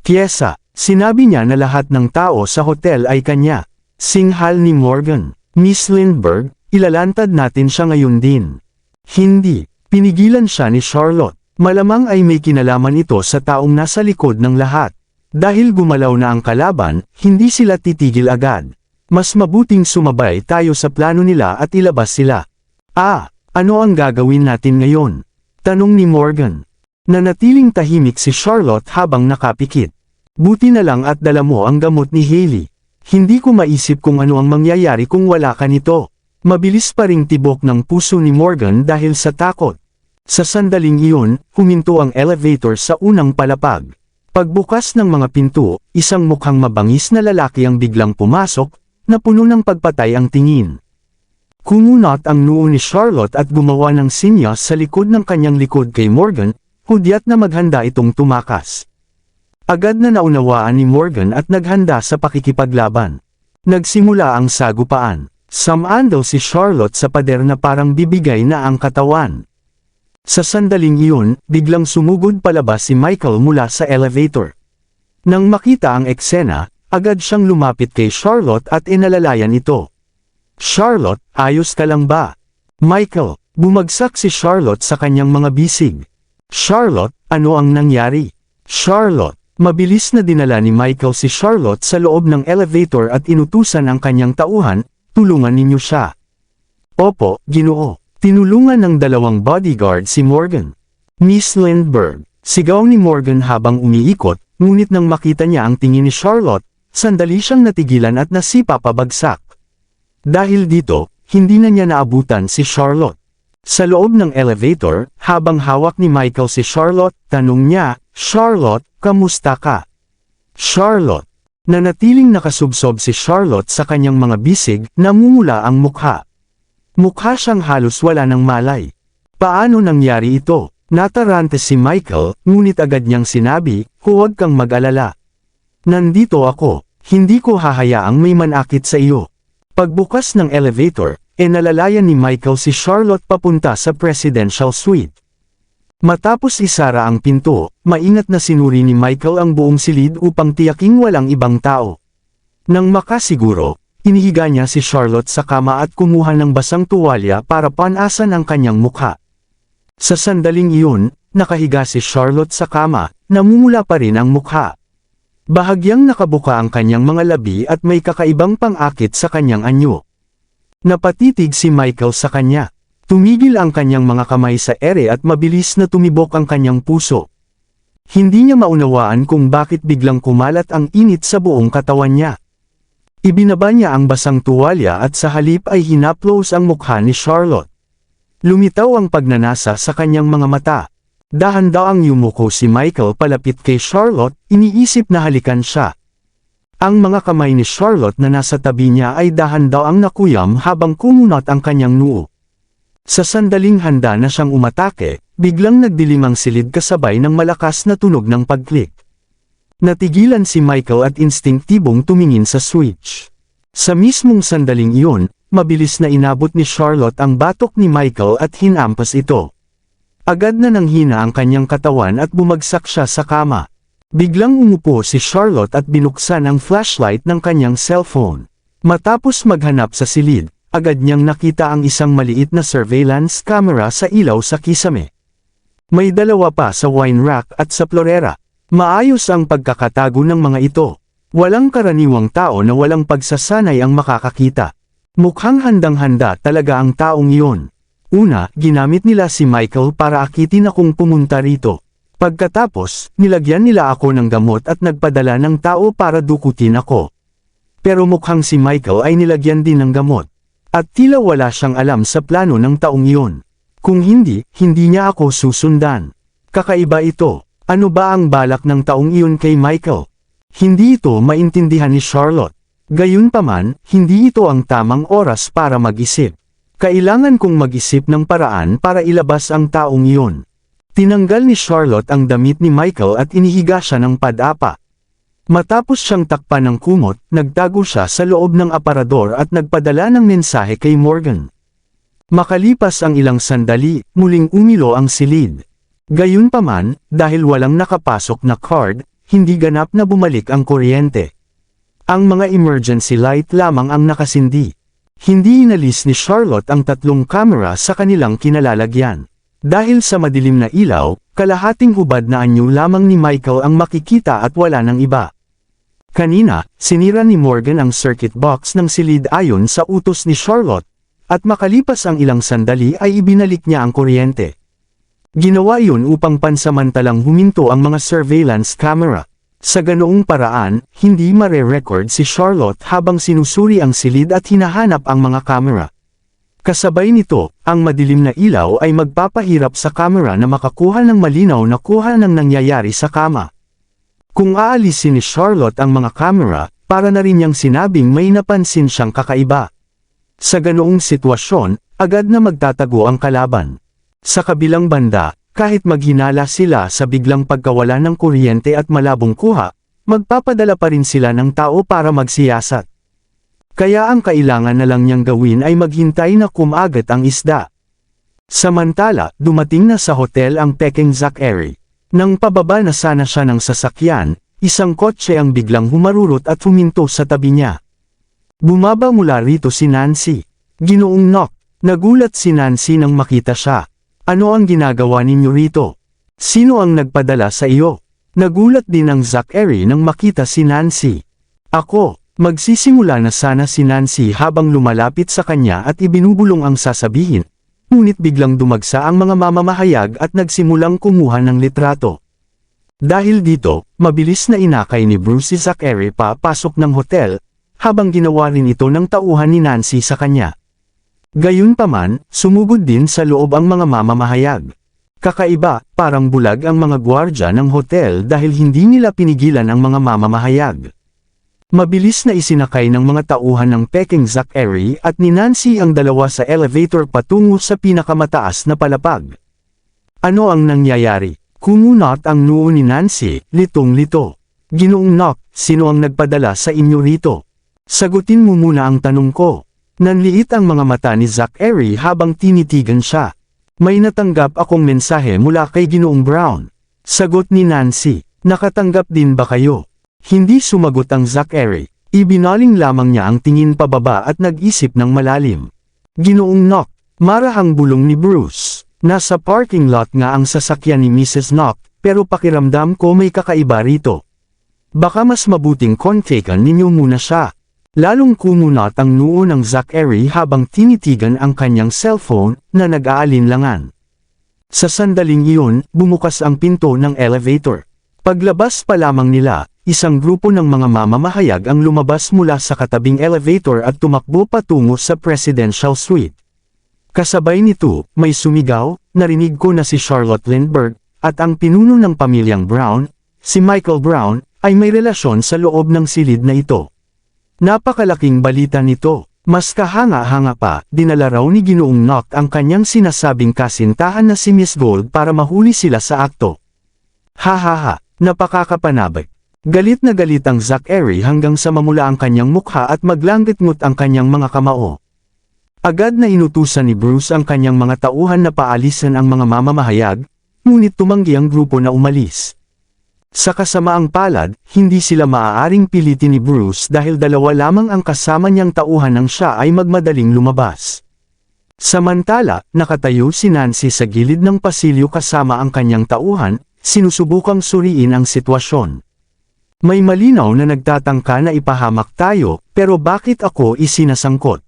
Pyesa, sinabi niya na lahat ng tao sa hotel ay kanya. Singhal ni Morgan. Miss Lindbergh, ilalantad natin siya ngayon din. Hindi, pinigilan siya ni Charlotte. Malamang ay may kinalaman ito sa taong nasa likod ng lahat. Dahil gumalaw na ang kalaban, hindi sila titigil agad. Mas mabuting sumabay tayo sa plano nila at ilabas sila. Ano ang gagawin natin ngayon? Tanong ni Morgan. Nanatiling tahimik si Charlotte habang nakapikit. Buti na lang at dala mo ang gamot ni Hailey. Hindi ko maisip kung ano ang mangyayari kung wala ka nito. Mabilis pa ring tibok ng puso ni Morgan dahil sa takot. Sa sandaling iyon, huminto ang elevator sa unang palapag. Pagbukas ng mga pinto, isang mukhang mabangis na lalaki ang biglang pumasok, na puno ng pagpatay ang tingin. Kumunot ang noo ni Charlotte at gumawa ng sinyas sa likod ng kanyang likod kay Morgan, hudyat na maghanda itong tumakas. Agad na naunawaan ni Morgan at naghanda sa pakikipaglaban. Nagsimula ang sagupaan. Sumandal si Charlotte sa pader na parang bibigay na ang katawan. Sa sandaling iyon, biglang sumugod palabas si Michael mula sa elevator. Nang makita ang eksena, agad siyang lumapit kay Charlotte at inalalayan ito. "Charlotte, ayos ka lang ba?" "Michael," bumagsak si Charlotte sa kanyang mga bisig. "Charlotte, ano ang nangyari?" "Charlotte." Mabilis na dinala ni Michael si Charlotte sa loob ng elevator at inutusan ang kanyang tauhan, "Tulungan ninyo siya." "Opo, Ginoo." Tinulungan ng dalawang bodyguard si Morgan. "Miss Lindbergh," sigaw ni Morgan habang umiikot, ngunit nang makita niya ang tingin ni Charlotte, sandali siyang natigilan at nasipa pabagsak. Dahil dito, hindi na niya naabutan si Charlotte. Sa loob ng elevator, habang hawak ni Michael si Charlotte, tanong niya, "Charlotte, kamusta ka?" "Charlotte." Nanatiling nakasubsob si Charlotte sa kanyang mga bisig, namumula ang mukha. Mukha siyang halos wala ng malay. "Paano nangyari ito?" Natarante si Michael, ngunit agad niyang sinabi, "Huwag kang mag-alala. Nandito ako, hindi ko hahayaang may manakit sa iyo." Pagbukas ng elevator, nalalayan ni Michael si Charlotte papunta sa presidential suite. Matapos isara ang pinto, maingat na sinuri ni Michael ang buong silid upang tiyaking walang ibang tao. Nang makasiguro, inihiga niya si Charlotte sa kama at kumuha ng basang tuwalya para panasan ang kanyang mukha. Sa sandaling iyon, nakahiga si Charlotte sa kama, namumula pa rin ang mukha. Bahagyang nakabuka ang kanyang mga labi at may kakaibang pang-akit sa kanyang anyo. Napatitig si Michael sa kanya. Tumigil ang kanyang mga kamay sa ere at mabilis na tumibok ang kanyang puso. Hindi niya maunawaan kung bakit biglang kumalat ang init sa buong katawan niya. Ibinaba niya ang basang tuwalya at sa halip ay hinaplos ang mukha ni Charlotte. Lumitaw ang pagnanasa sa kanyang mga mata. Dahan-daang yumuko si Michael palapit kay Charlotte, iniisip na halikan siya. Ang mga kamay ni Charlotte na nasa tabi niya ay dahan-daang nakuyam habang kumunot ang kanyang noo. Sa sandaling handa na siyang umatake, biglang nagdilim ang silid kasabay ng malakas na tunog ng pag-click. Natigilan si Michael at instinktibong tumingin sa switch. Sa mismong sandaling iyon, mabilis na inabot ni Charlotte ang batok ni Michael at hinampas ito. Agad na nanghina ang kanyang katawan at bumagsak siya sa kama. Biglang umupo si Charlotte at binuksan ang flashlight ng kanyang cellphone. Matapos maghanap sa silid, agad niyang nakita ang isang maliit na surveillance camera sa ilaw sa kisame. May dalawa pa sa wine rack at sa florera. Maayos ang pagkakatago ng mga ito. Walang karaniwang tao na walang pagsasanay ang makakakita. Mukhang handang-handa talaga ang taong iyon. Una, ginamit nila si Michael para akitin akong pumunta rito. Pagkatapos, nilagyan nila ako ng gamot at nagpadala ng tao para dukutin ako. Pero mukhang si Michael ay nilagyan din ng gamot. At tila wala siyang alam sa plano ng taong iyon. Kung hindi, hindi niya ako susundan. Kakaiba ito. Ano ba ang balak ng taong iyon kay Michael? Hindi ito maintindihan ni Charlotte. Gayunpaman, hindi ito ang tamang oras para mag-isip. Kailangan kong mag-isip ng paraan para ilabas ang taong iyon. Tinanggal ni Charlotte ang damit ni Michael at inihiga siya ng padapa. Matapos siyang takpan ng kumot, nagtago siya sa loob ng aparador at nagpadala ng mensahe kay Morgan. Makalipas ang ilang sandali, muling umilo ang silid. Gayunpaman, dahil walang nakapasok na card, hindi ganap na bumalik ang kuryente. Ang mga emergency light lamang ang nakasindi. Hindi inalis ni Charlotte ang tatlong camera sa kanilang kinalalagyan. Dahil sa madilim na ilaw, kalahating hubad na anyo lamang ni Michael ang makikita at wala ng iba. Kanina, sinira ni Morgan ang circuit box ng silid ayon sa utos ni Charlotte, at makalipas ang ilang sandali ay ibinalik niya ang kuryente. Ginawa iyon upang pansamantalang huminto ang mga surveillance camera. Sa ganoong paraan, hindi mare-record si Charlotte habang sinusuri ang silid at hinahanap ang mga camera. Kasabay nito, ang madilim na ilaw ay magpapahirap sa camera na makakuha ng malinaw na kuha ng nangyayari sa kama. Kung aalisin ni Charlotte ang mga camera, para na rin niyang sinabing may napansin siyang kakaiba. Sa ganoong sitwasyon, agad na magtatago ang kalaban. Sa kabilang banda, kahit maghinala sila sa biglang pagkawala ng kuryente at malabong kuha, magpapadala pa rin sila ng tao para magsiyasat. Kaya ang kailangan na lang niyang gawin ay maghintay na kumagat ang isda. Samantala, dumating na sa hotel ang Peking Zachary. Nang pababa na sana siya ng sasakyan, isang kotse ang biglang humarurot at huminto sa tabi niya. Bumaba mula rito si Nancy. Ginoong Nock, nagulat si Nancy nang makita siya. Ano ang ginagawa ninyo rito? Sino ang nagpadala sa iyo? Nagulat din ang Zachary nang makita si Nancy. Ako, magsisimula na sana si Nancy habang lumalapit sa kanya at ibinubulong ang sasabihin, ngunit biglang dumagsa ang mga mamamahayag at nagsimulang kumuha ng litrato. Dahil dito, mabilis na inakay ni Bruce si Zachary papasok ng hotel, habang ginawa rin ito ng tauhan ni Nancy sa kanya. Gayunpaman, sumugod din sa loob ang mga mamamahayag. Kakaiba, parang bulag ang mga gwardya ng hotel dahil hindi nila pinigilan ang mga mamamahayag. Mabilis na isinakay ng mga tauhan ng Peking Zachary at ni Nancy ang dalawa sa elevator patungo sa pinakamataas na palapag. Ano ang nangyayari? Kumunot ang noo ni Nancy, litong-lito. Ginoong Nock, sino ang nagpadala sa inyo rito? Sagutin mo muna ang tanong ko. Nanliit ang mga mata ni Zachary habang tinitigan siya. May natanggap akong mensahe mula kay Ginoong Brown. Sagot ni Nancy, nakatanggap din ba kayo? Hindi sumagot ang Zachary. Ibinaling lamang niya ang tingin pababa at nag-isip ng malalim. Ginoong Nock, marahang bulong ni Bruce. Nasa parking lot nga ang sasakyan ni Mrs. Nock, pero pakiramdam ko may kakaiba rito. Baka mas mabuting kontakan ninyo muna siya. Lalong kumunot ang noo ng Zachary habang tinitigan ang kanyang cellphone na nag-aalinlangan. Sa sandaling iyon, bumukas ang pinto ng elevator. Paglabas pa lamang nila, isang grupo ng mga mamamahayag ang lumabas mula sa katabing elevator at tumakbo patungo sa presidential suite. Kasabay nito, may sumigaw, narinig ko na si Charlotte Lindbergh, at ang pinuno ng pamilyang Brown, si Michael Brown, ay may relasyon sa loob ng silid na ito. Napakalaking balita nito. Mas kahanga-hanga pa, dinala raw ni Ginoong Nock ang kanyang sinasabing kasintahan na si Miss Gold para mahuli sila sa akto. Hahaha, napakakapanabik. Galit na galit ang Zachary hanggang sa mamula ang kanyang mukha at maglangit-ngut ang kanyang mga kamao. Agad na inutusan ni Bruce ang kanyang mga tauhan na paalisan ang mga mamamahayag, ngunit tumanggi ang grupo na umalis. Sa kasamaang palad, hindi sila maaaring pilitin ni Bruce dahil dalawa lamang ang kasama niyang tauhan nang siya ay magmadaling lumabas. Samantala, nakatayo si Nancy sa gilid ng pasilyo kasama ang kanyang tauhan, sinusubukang suriin ang sitwasyon. May malinaw na nagtatangka na ipahamak tayo, pero bakit ako isinasangkot?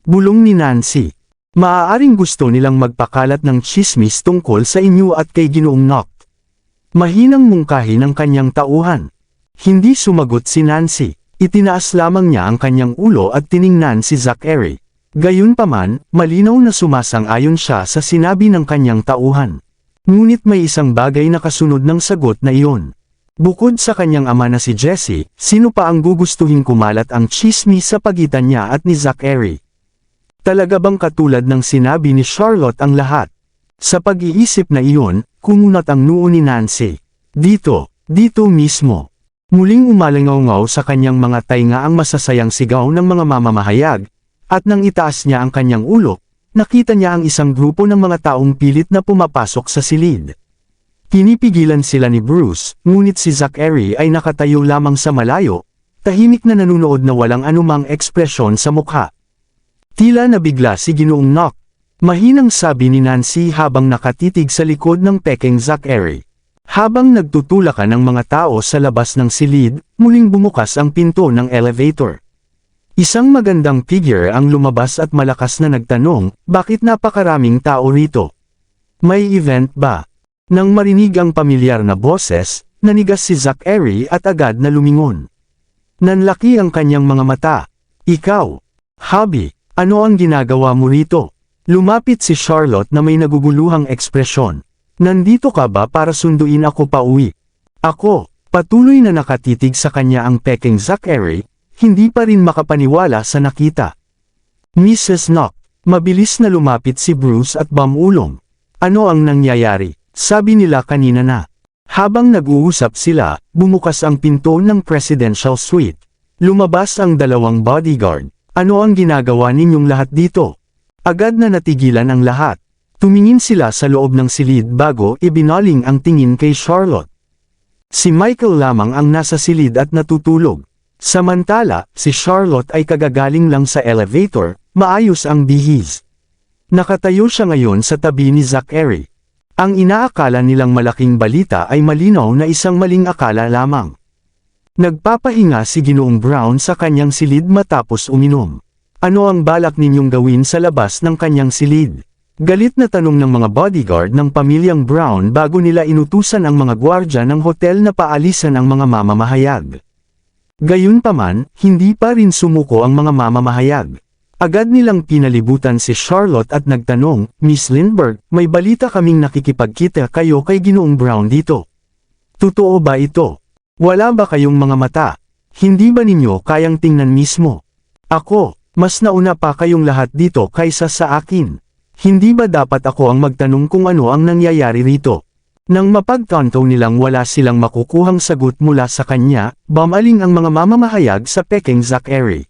Bulong ni Nancy. Maaaring gusto nilang magpakalat ng tsismis tungkol sa inyo at kay Ginoong Nock. Mahinang mungkahi ng kanyang tauhan. Hindi sumagot si Nancy. Itinaas lamang niya ang kanyang ulo at tiningnan si Zachary. Gayunpaman, malinaw na sumasang-ayon siya sa sinabi ng kanyang tauhan. Ngunit may isang bagay na kasunod ng sagot na iyon. Bukod sa kanyang ama na si Jesse, sino pa ang gugustuhin kumalat ang tsismis sa pagitan niya at ni Zachary? Talaga bang katulad ng sinabi ni Charlotte ang lahat? Sa pag-iisip na iyon, kumunot ang noo ni Nancy. Dito mismo. Muling umalingaw-ngaw sa kanyang mga tainga ang masasayang sigaw ng mga mamamahayag, at nang itaas niya ang kanyang ulo, nakita niya ang isang grupo ng mga taong pilit na pumapasok sa silid. Pinipigilan sila ni Bruce, ngunit si Zachary ay nakatayo lamang sa malayo, tahimik na nanunood na walang anumang ekspresyon sa mukha. Tila nabigla si Ginoong Nock. Mahinang sabi ni Nancy habang nakatitig sa likod ng Peking Zachary. Habang nagtutulakan ng mga tao sa labas ng silid, muling bumukas ang pinto ng elevator. Isang magandang figure ang lumabas at malakas na nagtanong, bakit napakaraming tao rito? May event ba? Nang marinig ang pamilyar na boses, nanigas si Zachary at agad na lumingon. Nanlaki ang kanyang mga mata. Ikaw, Hubby, ano ang ginagawa mo rito? Lumapit si Charlotte na may naguguluhang ekspresyon. Nandito ka ba para sunduin ako pauwi? Ako, patuloy na nakatitig sa kanya ang peking Zachary, hindi pa rin makapaniwala sa nakita. Mrs. Knock, mabilis na lumapit si Bruce at bumulong. Ano ang nangyayari? Sabi nila kanina na. Habang nag-uusap sila, bumukas ang pinto ng presidential suite. Lumabas ang dalawang bodyguard. Ano ang ginagawa ninyong lahat dito? Agad na natigilan ang lahat. Tumingin sila sa loob ng silid bago ibinaling ang tingin kay Charlotte. Si Michael lamang ang nasa silid at natutulog. Samantala, si Charlotte ay kagagaling lang sa elevator, maayos ang bihis. Nakatayo siya ngayon sa tabi ni Zachary. Ang inaakala nilang malaking balita ay malinaw na isang maling akala lamang. Nagpapahinga si Ginoong Brown sa kanyang silid matapos uminom. Ano ang balak ninyong gawin sa labas ng kanyang silid? Galit na tanong ng mga bodyguard ng pamilyang Brown bago nila inutusan ang mga gwardya ng hotel na paalisan ang mga mamamahayag. Gayunpaman, hindi pa rin sumuko ang mga mamamahayag. Agad nilang pinalibutan si Charlotte at nagtanong, Miss Lindbergh, may balita kaming nakikipagkita kayo kay Ginoong Brown dito. Totoo ba ito? Wala ba kayong mga mata? Hindi ba ninyo kayang tingnan mismo? Ako, mas nauna pa kayong lahat dito kaysa sa akin. Hindi ba dapat ako ang magtanong kung ano ang nangyayari rito? Nang mapagtanto nilang wala silang makukuhang sagot mula sa kanya, bumaling ang mga mamamahayag sa peking Zachary.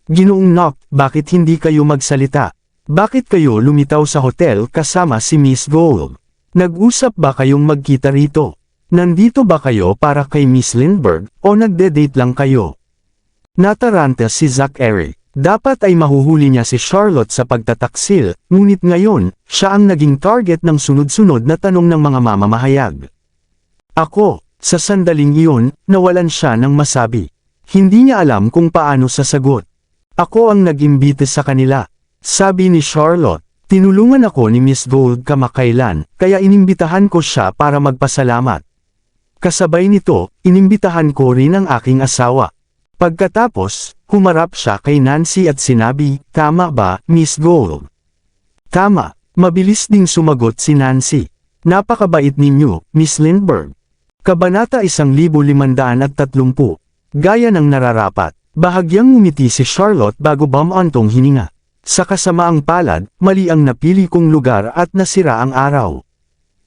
Ginoong Knock, bakit hindi kayo magsalita? Bakit kayo lumitaw sa hotel kasama si Miss Gold? Nag-usap ba kayong magkita rito? Nandito ba kayo para kay Miss Lindbergh, o nagde-date lang kayo? Nataranta si Zachary. Dapat ay mahuhuli niya si Charlotte sa pagtataksil, ngunit ngayon, siya ang naging target ng sunod-sunod na tanong ng mga mamamahayag. Ako, sa sandaling iyon, nawalan siya ng masabi. Hindi niya alam kung paano sasagot. Ako ang nag-imbite sa kanila. Sabi ni Charlotte, tinulungan ako ni Miss Gold kamakailan, kaya inimbitahan ko siya para magpasalamat. Kasabay nito, inimbitahan ko rin ang aking asawa. Pagkatapos, humarap siya kay Nancy at sinabi, tama ba, Miss Gold? Tama, mabilis ding sumagot si Nancy. Napakabait ninyo, Miss Lindbergh. Kabanata 1530. Gaya ng nararapat, bahagyang ngumiti si Charlotte bago bumantong hininga. Sa kasamaang palad, mali ang napili kong lugar at nasira ang araw.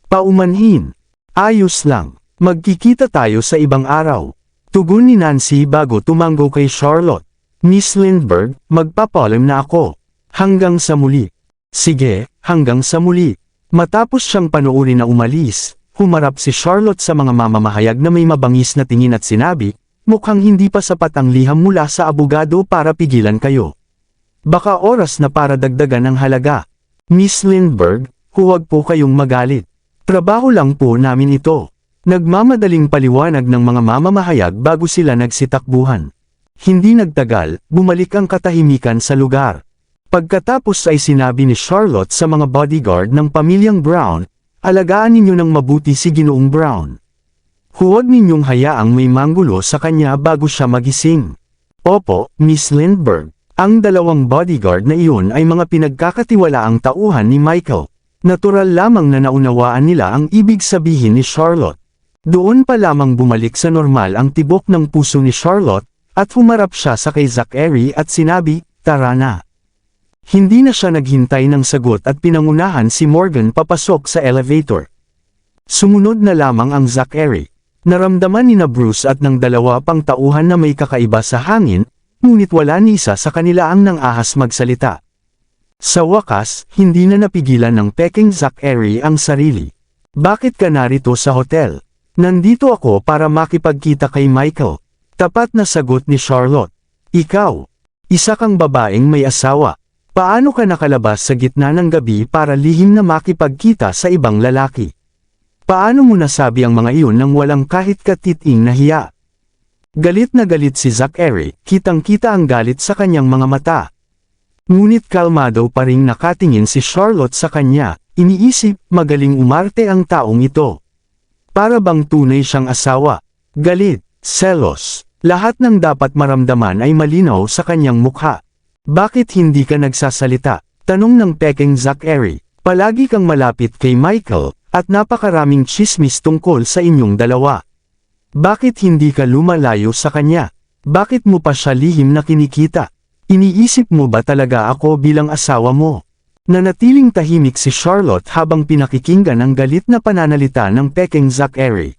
Paumanhin. Ayos lang, magkikita tayo sa ibang araw. Tugon ni Nancy bago tumango kay Charlotte. Miss Lindbergh, magpapalam na ako. Hanggang sa muli. Sige, hanggang sa muli. Matapos siyang panoorin na umalis, humarap si Charlotte sa mga mamamahayag na may mabangis na tingin at sinabi, mukhang hindi pa sapat ang liham mula sa abogado para pigilan kayo. Baka oras na para dagdagan ang halaga. Miss Lindbergh, huwag po kayong magalit. Trabaho lang po namin ito. Nagmamadaling paliwanag ng mga mamamahayag bago sila nagsitakbuhan. Hindi nagtagal, bumalik ang katahimikan sa lugar. Pagkatapos ay sinabi ni Charlotte sa mga bodyguard ng pamilyang Brown, alagaan ninyo ng mabuti si Ginoong Brown. Huwag ninyong hayaang may manggulo sa kanya bago siya magising. Opo, Miss Lindbergh. Ang dalawang bodyguard na iyon ay mga pinagkakatiwalaang tauhan ni Michael. Natural lamang na naunawaan nila ang ibig sabihin ni Charlotte. Doon pa lamang bumalik sa normal ang tibok ng puso ni Charlotte, at humarap siya sa kay Zachary at sinabi, tara na. Hindi na siya naghintay ng sagot at pinangunahan si Morgan papasok sa elevator. Sumunod na lamang ang Zachary. Naramdaman ni na Bruce at ng dalawa pang tauhan na may kakaiba sa hangin, ngunit wala ni isa sa kanila ang nang-ahas magsalita. Sa wakas, hindi na napigilan ng peking Zachary ang sarili. Bakit ka narito sa hotel? Nandito ako para makipagkita kay Michael. Tapat na sagot ni Charlotte. Ikaw, isa kang babaeng may asawa. Paano ka nakalabas sa gitna ng gabi para lihim na makipagkita sa ibang lalaki? Paano mo nasabi ang mga iyon nang walang kahit katiting na hiya? Galit na galit si Zachary, kitang-kita ang galit sa kanyang mga mata. Ngunit kalmado pa ring nakatingin si Charlotte sa kanya, iniisip, magaling umarte ang taong ito. Para bang tunay siyang asawa. Galit, selos, lahat ng dapat maramdaman ay malinaw sa kanyang mukha. Bakit hindi ka nagsasalita? Tanong ng pekeng Zachary. Palagi kang malapit kay Michael, at napakaraming tsismis tungkol sa inyong dalawa. Bakit hindi ka lumalayo sa kanya? Bakit mo pa siya lihim na kinikita? Iniisip mo ba talaga ako bilang asawa mo? Nanatiling tahimik si Charlotte habang pinakikinggan ang galit na pananalita ng pekeng Zachary.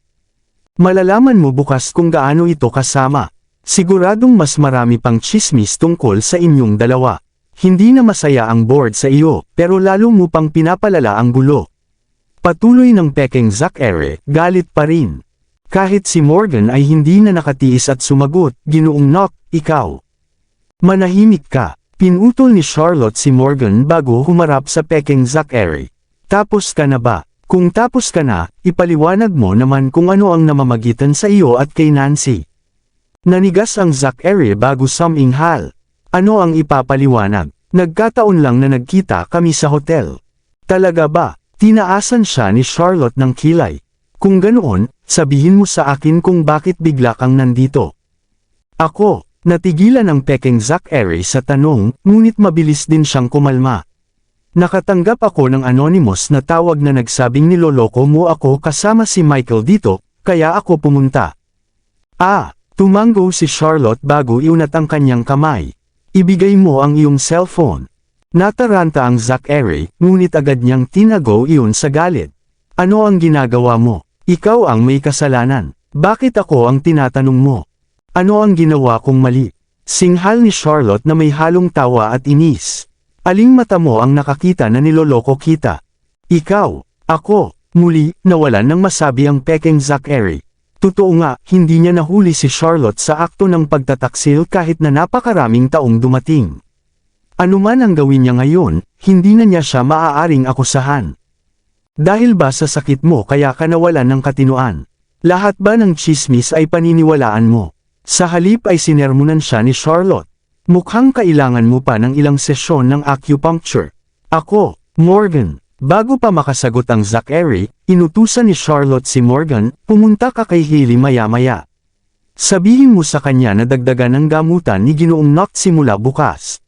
Malalaman mo bukas kung gaano ito kasama. Siguradong mas marami pang tsismis tungkol sa inyong dalawa. Hindi na masaya ang board sa iyo, pero lalo mo pang pinapalala ang gulo. Patuloy ng pekeng Zachary, galit pa rin. Kahit si Morgan ay hindi na nakatiis at sumagot, Ginoong Knock, ikaw. Manahimik ka. Pinutol ni Charlotte si Morgan bago humarap sa pekeng Zachary. Tapos ka na ba? Kung tapos ka na, ipaliwanag mo naman kung ano ang namamagitan sa iyo at kay Nancy. Nanigas ang Zachary bago suminghal. Ano ang ipapaliwanag? Nagkataon lang na nagkita kami sa hotel. Talaga ba? Tinaasan siya ni Charlotte ng kilay. Kung ganoon, sabihin mo sa akin kung bakit bigla kang nandito. Ako. Natigilan ang pekeng Zachary sa tanong, ngunit mabilis din siyang kumalma. Nakatanggap ako ng anonymous na tawag na nagsabing niloloko mo ako kasama si Michael dito, kaya ako pumunta. Tumango si Charlotte bago iunat ang kanyang kamay. Ibigay mo ang iyong cellphone. Nataranta ang Zachary, ngunit agad niyang tinago iyon sa galit. Ano ang ginagawa mo? Ikaw ang may kasalanan. Bakit ako ang tinatanong mo? Ano ang ginawa kong mali? Singhal ni Charlotte na may halong tawa at inis. Aling mata mo ang nakakita na niloloko kita? Ikaw, ako, muli, nawalan ng masabi ang pekeng Zachary. Totoo nga, hindi niya nahuli si Charlotte sa akto ng pagtataksil kahit na napakaraming taong dumating. Ano man ang gawin niya ngayon, hindi na niya siya maaaring akusahan. Dahil ba sa sakit mo kaya ka nawalan ng katinuan? Lahat ba ng tsismis ay paniniwalaan mo? Sa halip ay sinermonan siya ni Charlotte. Mukhang kailangan mo pa ng ilang sesyon ng acupuncture. Ako, Morgan. Bago pa makasagot ang Zachary, inutusan ni Charlotte si Morgan, pumunta ka kay Hailey maya-maya. Sabihin mo sa kanya na dagdagan ng gamutan ni Ginoong Knock simula bukas.